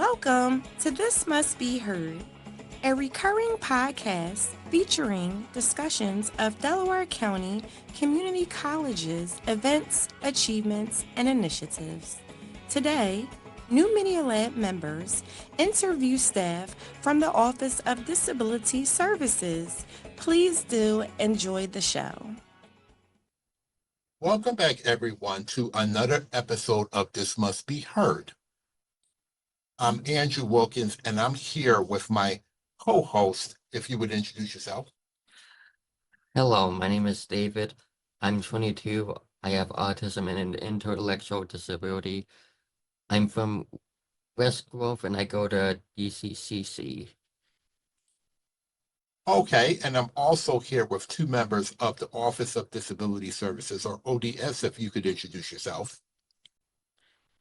Welcome to This Must Be Heard, a recurring podcast featuring discussions of Delaware County community colleges, events, achievements, and initiatives. Today, New Media Lab members interview staff from the Office of Disability Services. Please do enjoy the show. Welcome back, everyone, to another episode of This Must Be Heard. I'm Andrew Wilkins, and I'm here with my co-host. If you would introduce yourself. Hello, my name is David. I'm 22. I have autism and an intellectual disability. I'm from West Grove and I go to DCCC. Okay, and I'm also here with two members of the Office of Disability Services, or ODS, if you could introduce yourself.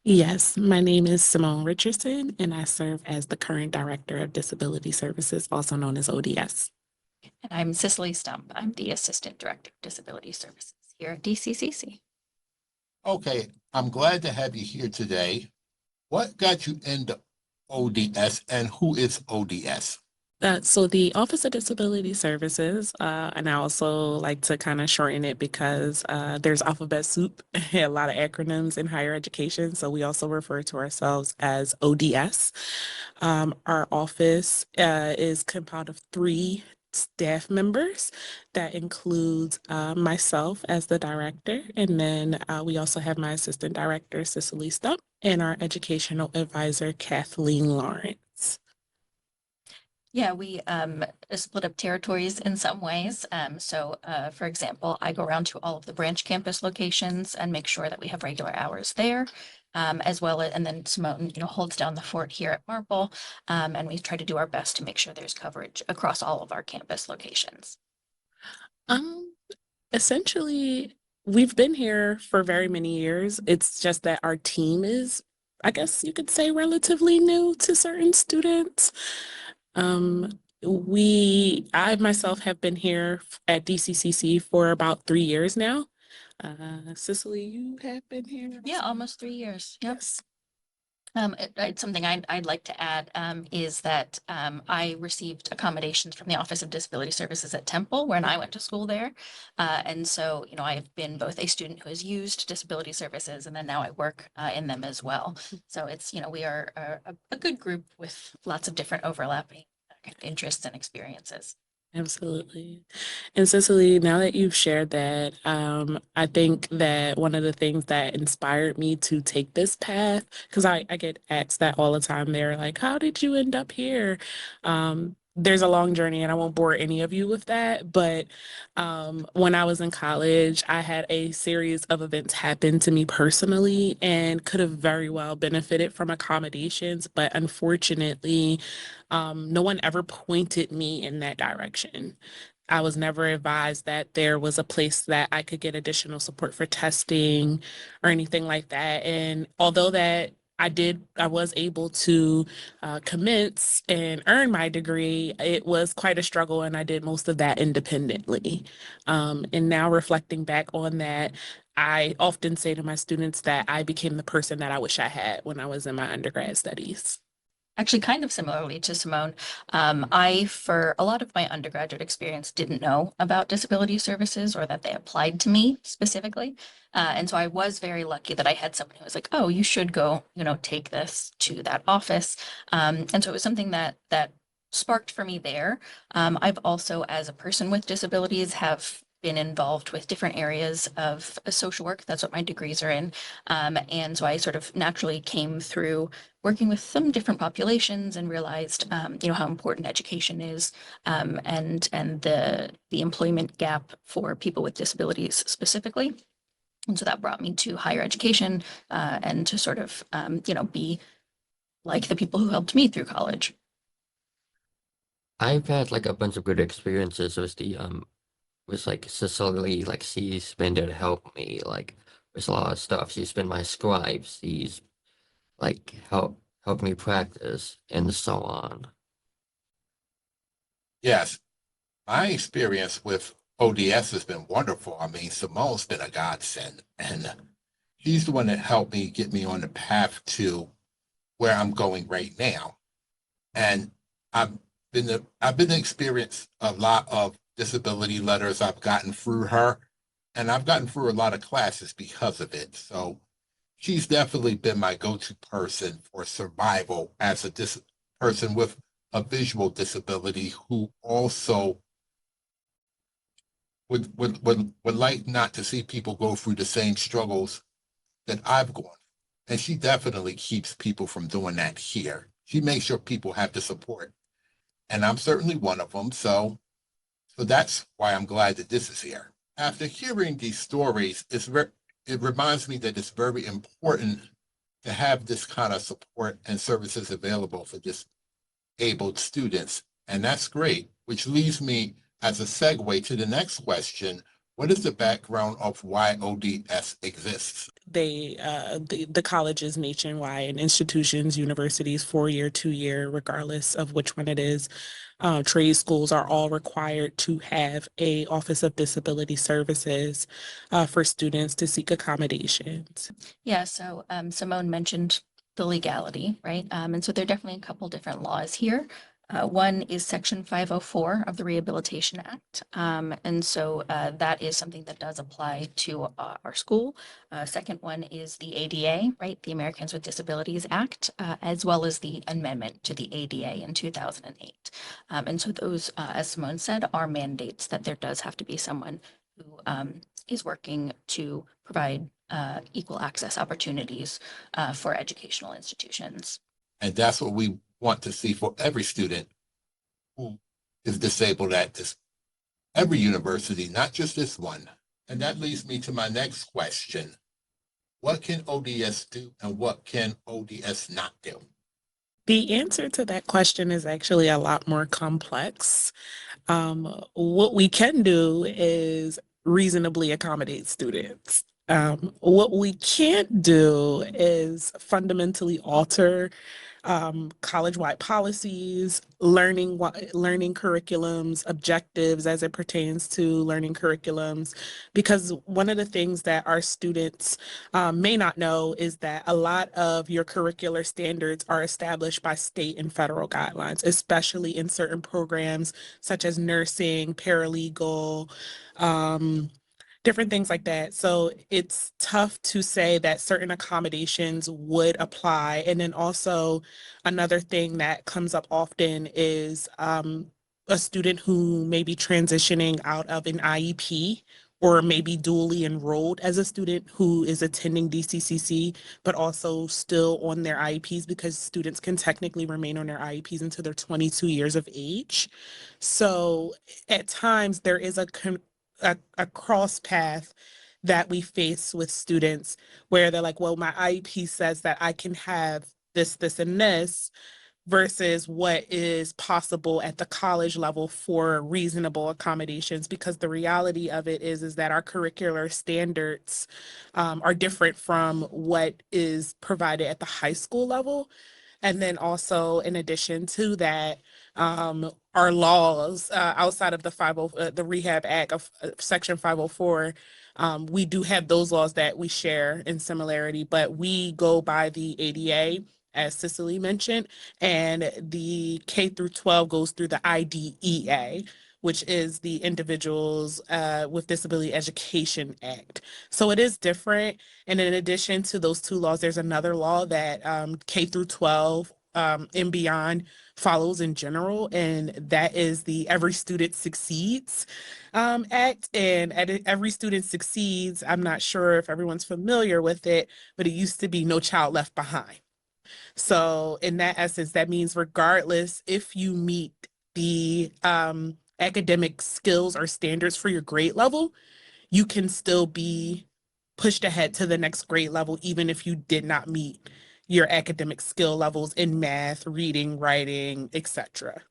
Yes, my name is Simone Richardson, and I serve as the current Director of Disability Services, also known as ODS. And I'm Stump. I'm the Assistant Director of Disability Services here at DCCC. Okay, I'm glad to have you here today. What got you into ODS, and who is ODS? So the Office of Disability Services, and I also like to kind of shorten it because there's alphabet soup, a lot of acronyms in higher education. So we also refer to ourselves as ODS. Our office is compounded of 3 staff members. That includes myself as the director, and then we also have my assistant director, Stump, and our educational advisor, Kathleen Lawrence. Yeah, we split up territories in some ways. For example, I go around to all of the branch campus locations and make sure that we have regular hours there, as well as, and then Simone, holds down the fort here at Marple, and we try to do our best to make sure there's coverage across all of our campus locations. Essentially, we've been here for very many years. It's just that our team is, I guess you could say, relatively new to certain students. I myself have been here at DCCC for about 3 years now. Cicely, you have been here? Yeah, almost 3 years. Yep. Yes. It's something I'd like to add is that I received accommodations from the Office of Disability Services at Temple when I went to school there. And so, I've been both a student who has used disability services, and then now I work in them as well. So it's, we are a good group with lots of different overlapping interests and experiences. Absolutely. And Cicely, now that you've shared that, I think that one of the things that inspired me to take this path, because I get asked that all the time, they're like, how did you end up here? There's a long journey, and I won't bore any of you with that. But when I was in college, I had a series of events happen to me personally and could have very well benefited from accommodations. But unfortunately, no one ever pointed me in that direction. I was never advised that there was a place that I could get additional support for testing or anything like that. And although that I was able to commence and earn my degree, it was quite a struggle, and I did most of that independently. And now reflecting back on that, I often say to my students that I became the person that I wish I had when I was in my undergrad studies. Actually, kind of similarly to Simone, for a lot of my undergraduate experience, didn't know about disability services or that they applied to me specifically. And so I was very lucky that I had someone who was like, oh, you should go, take this to that office. And so it was something that sparked for me there. I've also, as a person with disabilities, have been involved with different areas of social work. That's what my degrees are in. And so I sort of naturally came through working with some different populations and realized, how important education is, and the employment gap for people with disabilities specifically. And so that brought me to higher education, and to sort of, be like the people who helped me through college. I've had like a bunch of good experiences with like Cicely, like she's been there to help me, like with a lot of stuff. She's been my scribe. She's like help me practice and so on. Yes, my experience with ODS has been wonderful. I mean, Simone's been a godsend, and he's the one that helped me get me on the path to where I'm going right now. And I've been experienced a lot of disability letters I've gotten through her, and I've gotten through a lot of classes because of it. So she's definitely been my go-to person for survival as a person with a visual disability who also would like not to see people go through the same struggles that I've gone. And she definitely keeps people from doing that here. She makes sure people have the support. And I'm certainly one of them. So that's why I'm glad that this is here. After hearing these stories, it reminds me that it's very important to have this kind of support and services available for disabled students. And that's great, which leads me as a segue to the next question. What is the background of why ODS exists? The college is nationwide, and institutions, universities, 4-year, 2-year, regardless of which one it is. Trade schools are all required to have a Office of Disability Services for students to seek accommodations. Yeah, so Simone mentioned the legality, right? And so there are definitely a couple different laws here. One is Section 504 of the Rehabilitation Act. And so that is something that does apply to our school. Second one is the ADA, right? The Americans with Disabilities Act, as well as the amendment to the ADA in 2008. And so those, as Simone said, are mandates that there does have to be someone who is working to provide equal access opportunities for educational institutions. And that's what we want to see for every student who is disabled at every university, not just this one. And that leads me to my next question. What can ODS do and what can ODS not do? The answer to that question is actually a lot more complex. What we can do is reasonably accommodate students. What we can't do is fundamentally alter college-wide policies, learning curriculums, objectives as it pertains to learning curriculums, because one of the things that our students may not know is that a lot of your curricular standards are established by state and federal guidelines, especially in certain programs such as nursing, paralegal, different things like that. So it's tough to say that certain accommodations would apply. And then also another thing that comes up often is a student who may be transitioning out of an IEP or maybe dually enrolled as a student who is attending DCCC, but also still on their IEPs, because students can technically remain on their IEPs until they're 22 years of age. So at times there is a cross path that we face with students where they're like, well, my IEP says that I can have this, this, and this, versus what is possible at the college level for reasonable accommodations. Because the reality of it is that our curricular standards are different from what is provided at the high school level. And then also, in addition to that, our laws outside of the Rehab Act of Section 504, we do have those laws that we share in similarity, but we go by the ADA, as Cicely mentioned, and the K through 12 goes through the IDEA, which is the Individuals with Disability Education Act. So it is different. And in addition to those two laws, there's another law that K through 12 and beyond follows in general, and that is the Every Student Succeeds Act. And Every Student Succeeds, I'm not sure if everyone's familiar with it, but it used to be No Child Left Behind. So in that essence, that means regardless if you meet the academic skills or standards for your grade level, you can still be pushed ahead to the next grade level, even if you did not meet your academic skill levels in math, reading, writing, etc.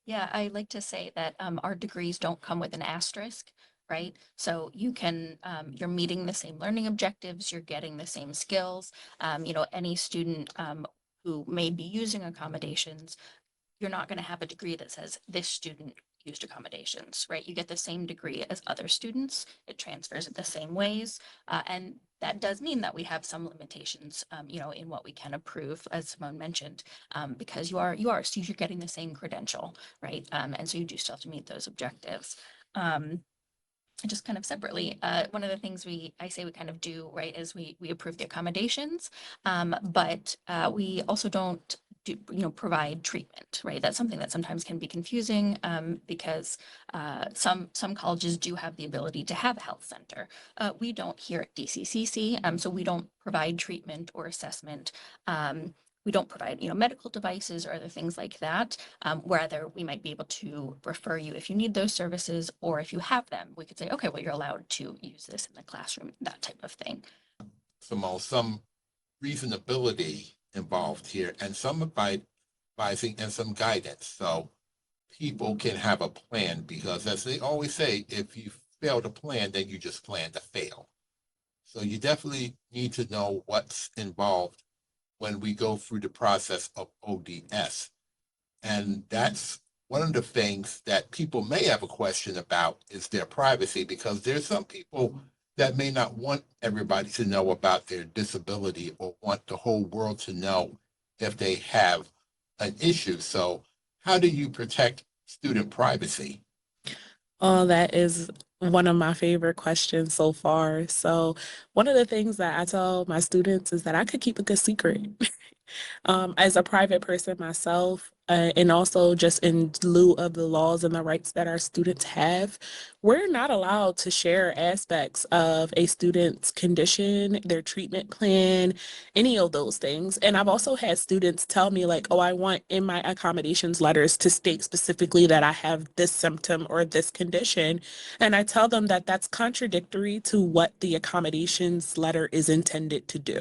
Yeah, I like to say that our degrees don't come with an asterisk, right? So you can, you're meeting the same learning objectives, you're getting the same skills. Any student who may be using accommodations, you're not going to have a degree that says this student used accommodations, right? You get the same degree as other students. It transfers it the same ways. And that does mean that we have some limitations, in what we can approve, as Simone mentioned, because so you're getting the same credential, right? And so you do still have to meet those objectives. Just kind of separately, one of the things I say we kind of do, right, is we approve the accommodations, but we also don't provide treatment, right? That's something that sometimes can be confusing, because some colleges do have the ability to have a health center. We don't here at DCCC, so we don't provide treatment or assessment. We don't provide, medical devices or other things like that. Whether we might be able to refer you if you need those services, or if you have them, we could say, okay, well, you're allowed to use this in the classroom, that type of thing. Some reasonability involved here, and some advising and some guidance. So people can have a plan, because as they always say, if you fail to plan, then you just plan to fail. So you definitely need to know what's involved when we go through the process of ODS. And that's one of the things that people may have a question about, is their privacy, because there's some people that may not want everybody to know about their disability, or want the whole world to know if they have an issue. So how do you protect student privacy? Oh, that is one of my favorite questions so far. So, one of the things that I tell my students is that I could keep a good secret. As a private person myself, and also just in lieu of the laws and the rights that our students have, we're not allowed to share aspects of a student's condition, their treatment plan, any of those things. And I've also had students tell me, like, oh, I want in my accommodations letters to state specifically that I have this symptom or this condition. And I tell them that that's contradictory to what the accommodations letter is intended to do.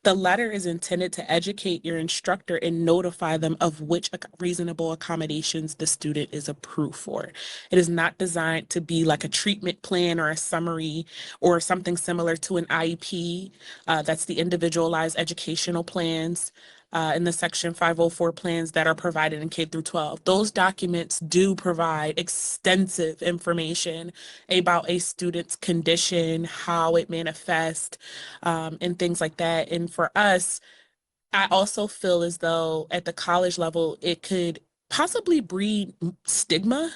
The letter is intended to educate your instructor and notify them of which reasonable accommodations the student is approved for. It is not designed to be like a treatment plan or a summary or something similar to an IEP. That's the individualized educational plans. In the Section 504 plans that are provided in K through 12. Those documents do provide extensive information about a student's condition, how it manifests, and things like that. And for us, I also feel as though at the college level, it could possibly breed stigma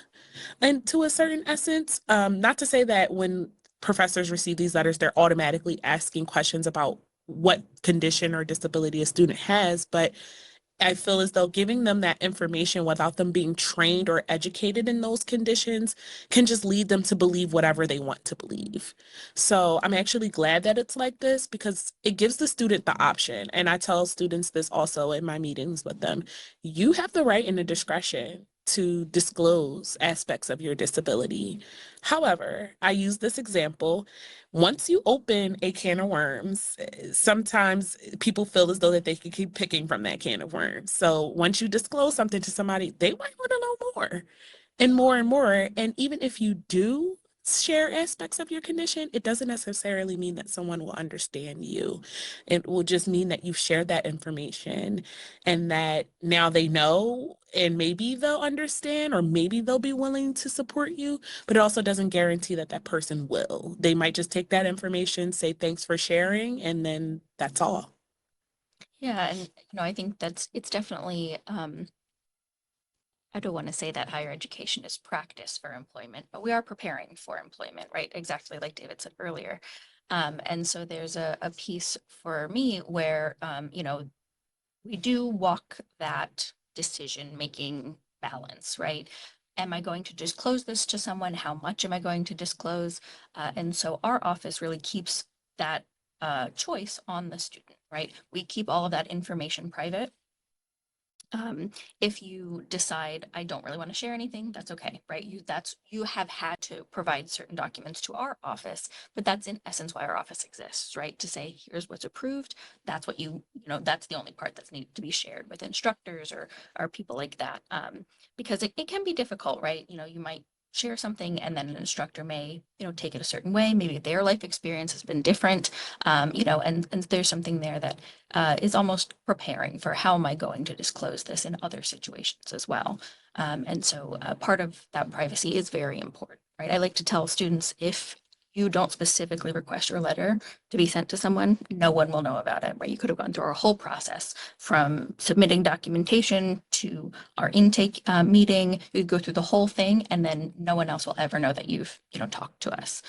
and to a certain essence. Not to say that when professors receive these letters, they're automatically asking questions about what condition or disability a student has, but I feel as though giving them that information without them being trained or educated in those conditions can just lead them to believe whatever they want to believe. So I'm actually glad that it's like this, because it gives the student the option. And I tell students this also in my meetings with them. You have the right and the discretion to disclose aspects of your disability. However, I use this example. Once you open a can of worms, sometimes people feel as though that they can keep picking from that can of worms. So once you disclose something to somebody, they might want to know more and more and more. And even if you do share aspects of your condition, it doesn't necessarily mean that someone will understand you. It will just mean that you've shared that information and that now they know, and maybe they'll understand, or maybe they'll be willing to support you, but it also doesn't guarantee that that person will. They might just take that information, say thanks for sharing, and then that's all. Yeah, and I think it's definitely I don't want to say that higher education is practice for employment, but we are preparing for employment, right? Exactly like David said earlier. And so there's a piece for me where, we do walk that decision-making balance, right? Am I going to disclose this to someone? How much am I going to disclose? And so our office really keeps that choice on the student, right? We keep all of that information private. If you decide I don't really want to share anything, that's okay, right? You have had to provide certain documents to our office, but that's in essence why our office exists, right? To say, here's what's approved. That's what that's the only part that's needed to be shared with instructors or people like that. Because it can be difficult, right? You might share something and then an instructor may, take it a certain way. Maybe their life experience has been different, and there's something there that is almost preparing for how am I going to disclose this in other situations as well. And so part of that privacy is very important, right? I like to tell students, if you don't specifically request your letter to be sent to someone, no one will know about it, right? You could have gone through our whole process from submitting documentation to our intake meeting. You'd go through the whole thing, and then no one else will ever know that you've, talked to us,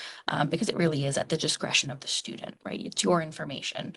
because it really is at the discretion of the student, right? It's your information.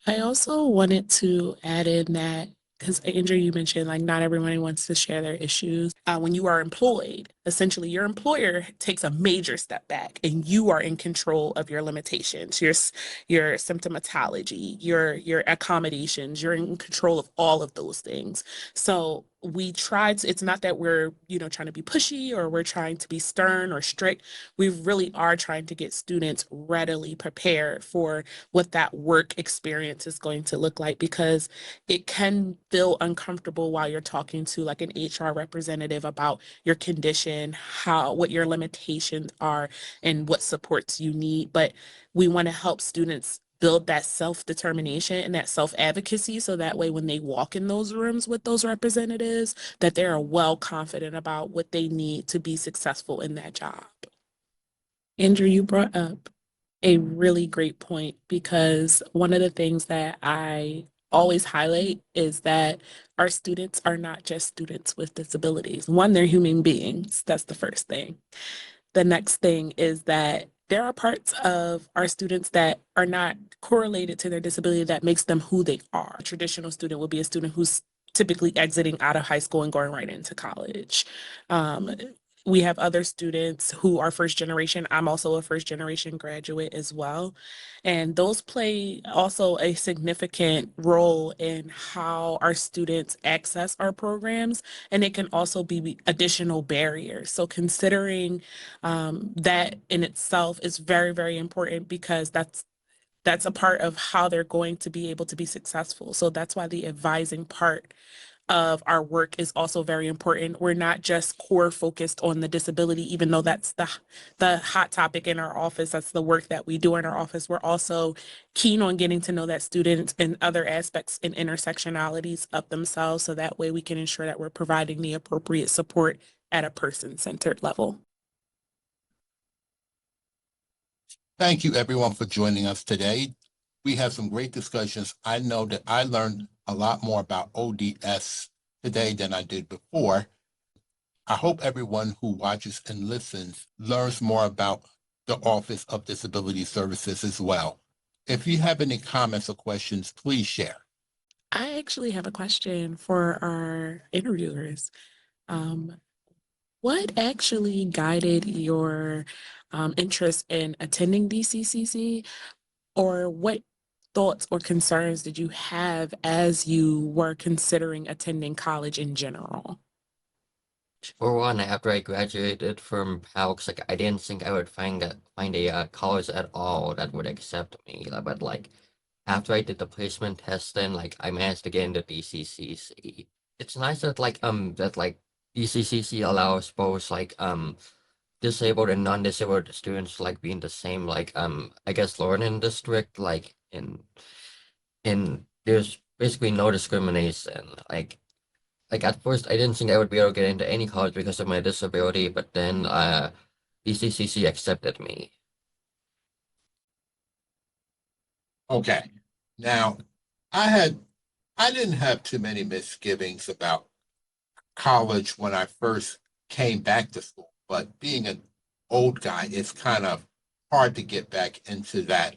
I also wanted to add in that, because Andrew, you mentioned like not everyone wants to share their issues. When you are employed, essentially your employer takes a major step back, and you are in control of your limitations, your symptomatology, your accommodations. You're in control of all of those things. So we tried to, it's not that we're trying to be pushy or we're trying to be stern or strict. We really are trying to get students readily prepared for what that work experience is going to look like, because it can feel uncomfortable while you're talking to like an HR representative about your condition, what your limitations are, and what supports you need. But we want to help students build that self-determination and that self-advocacy, so that way when they walk in those rooms with those representatives, that they're well confident about what they need to be successful in that job. Andrew, you brought up a really great point, because one of the things that I always highlight is that our students are not just students with disabilities. One, they're human beings. That's the first thing. The next thing is that there are parts of our students that are not correlated to their disability that makes them who they are. A traditional student will be a student who's typically exiting out of high school and going right into college. We have other students who are first generation. I'm also a first generation graduate as well. And those play also a significant role in how our students access our programs. And it can also be additional barriers. So considering that in itself is very, very important, because that's a part of how they're going to be able to be successful. So that's why the advising part of our work is also very important. We're not just core focused on the disability, even though that's the hot topic in our office. That's the work that we do in our office. We're also keen on getting to know that student and other aspects and intersectionalities of themselves, so that way we can ensure that we're providing the appropriate support at a person-centered level. Thank you, everyone, for joining us today. We had some great discussions. I know that I learned a lot more about ODS today than I did before. I hope everyone who watches and listens learns more about the Office of Disability Services as well. If you have any comments or questions, please share. I actually have a question for our interviewers. What actually guided your interest in attending DCCC, or what thoughts or concerns did you have as you were considering attending college in general? For one, after I graduated from Palks, like I didn't think I would find a college at all that would accept me. But like after I did the placement test, then like I managed to get into DCCC. It's nice that DCCC allows both disabled and non-disabled students to like be in the same I guess learning district, in there's basically no discrimination. Like at first I didn't think I would be able to get into any college because of my disability, but then BCCC accepted me. Okay. Now, I didn't have too many misgivings about college when I first came back to school, but being an old guy, it's kind of hard to get back into that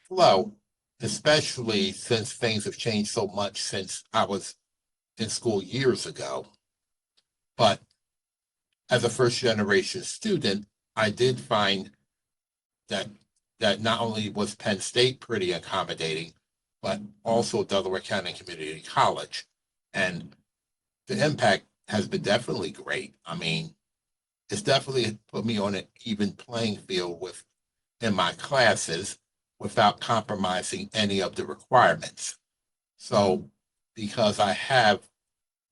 flow, especially since things have changed so much since I was in school years ago. But as a first generation student, I did find that not only was Penn State pretty accommodating, but also Delaware County Community College. And the impact has been definitely great. I mean, it's definitely put me on an even playing field in my classes without compromising any of the requirements. So because I have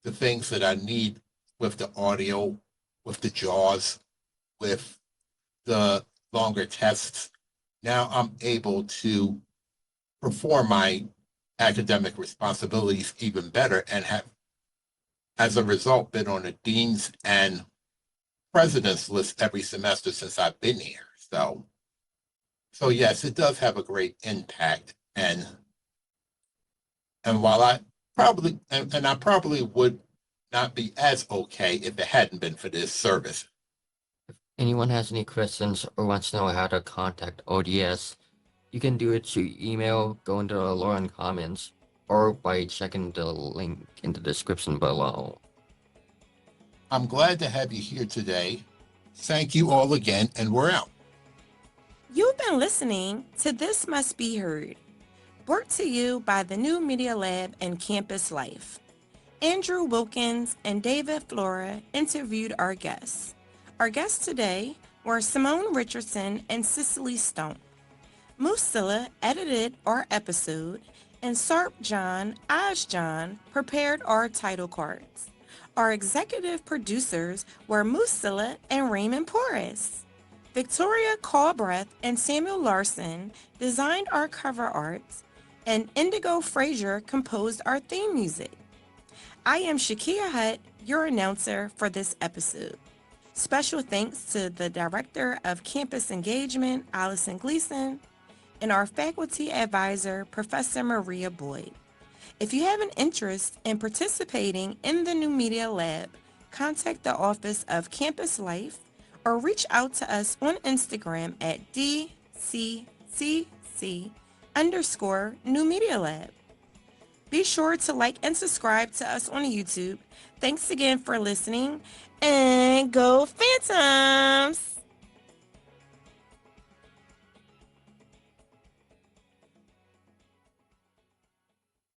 the things that I need with the audio, with the JAWS, with the longer tests, now I'm able to perform my academic responsibilities even better and have as a result, been on the dean's and president's list every semester since I've been here. So yes, it does have a great impact. And while I probably and I probably would not be as okay if it hadn't been for this service. Anyone has any questions or wants to know how to contact ODS, you can do it through email, go into the Lauren comments, or by checking the link in the description below. I'm glad to have you here today. Thank you all again, and we're out. You've been listening to This Must Be Heard, brought to you by the New Media Lab and Campus Life. Andrew Wilkins and David Floria interviewed our guests. Our guests today were Simone Richardson and Cicely Stump. Musilla edited our episode, and Sarp John Ajjan prepared our title cards. Our executive producers were Musilla and Raymond Porras. Victoria Callbreath and Samuel Larson designed our cover arts, and Indigo Frazier composed our theme music. I am Shakia Hutt, your announcer for this episode. Special thanks to the Director of Campus Engagement, Allison Gleason, and our faculty advisor, Professor Maria Boyd. If you have an interest in participating in the New Media Lab, contact the Office of Campus Life or reach out to us on Instagram at DCCC_New Media Lab. Be sure to like and subscribe to us on YouTube. Thanks again for listening, and go Phantoms!